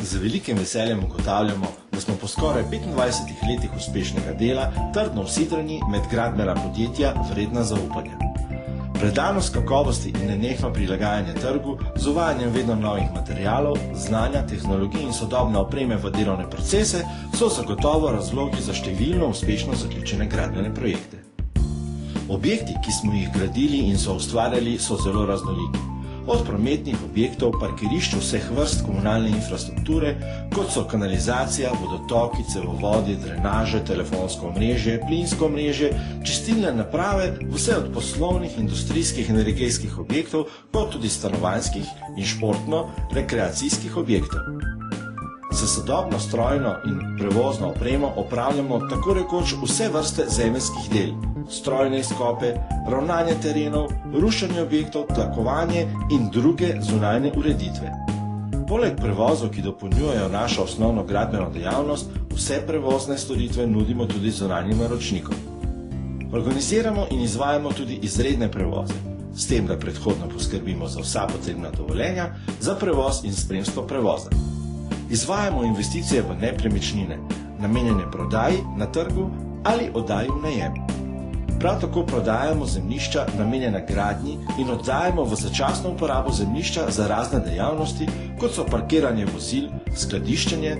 Z velikim veseljem ugotavljamo, da smo po skoraj 25 letih uspešnega dela trdno usidrani med gradbena podjetja vredna zaupanja. Predanost kakovosti in nenehno prilagajanje trgu z uvajanjem vedno novih materialov, znanja, tehnologij in sodobne opreme v delovne procese so zagotovo razlogi za številno uspešno zaključene gradbene projekte. Objekti, ki smo jih gradili in so ustvarjali, so zelo raznoliki. Od prometnih objektov, parkirišč vseh vrst komunalne infrastrukture, kot so kanalizacija, vodotoki, cevovodi, drenaže, telefonsko omrežje, plinsko omrežje, čistilne naprave, vse od poslovnih, industrijskih in energetskih objektov, kot tudi stanovanjskih in športno-rekreacijskih objektov. S sodobno strojno in prevozno opremo opravljamo tako rekoč vse vrste zemeljskih del, strojne izkope, ravnanje terenov, rušenje objektov, tlakovanje in druge zunajne ureditve. Poleg prevozov, ki dopolnjujejo našo osnovno gradbeno dejavnost, vse prevozne storitve nudimo tudi zunanjim naročnikom. Organiziramo in izvajamo tudi izredne prevoze, s tem, da predhodno poskrbimo za vsa potrebna dovoljenja za prevoz in spremstvo prevoza. Izvajamo investicije v nepremičnine, namenjene prodaji na trgu ali oddaji v najem. Prav tako prodajamo zemljišča namenjena gradnji in oddajamo v začasno uporabo zemljišča za razne dejavnosti, kot so parkiranje vozil, skladiščenje,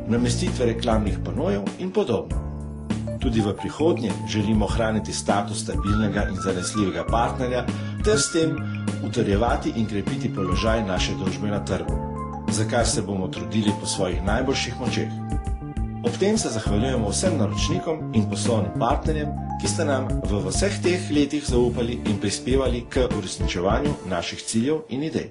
namestitve reklamnih panojev in podobno. Tudi v prihodnje želimo ohraniti status stabilnega in zanesljivega partnerja ter s tem utrjevati in krepiti položaj naše družbe na trgu, za kar se bomo trudili po svojih najboljših močeh. Ob tem se zahvaljujemo vsem naročnikom in poslovnim partnerjem, ki ste nam v vseh teh letih zaupali in prispevali k uresničevanju naših ciljev in idej.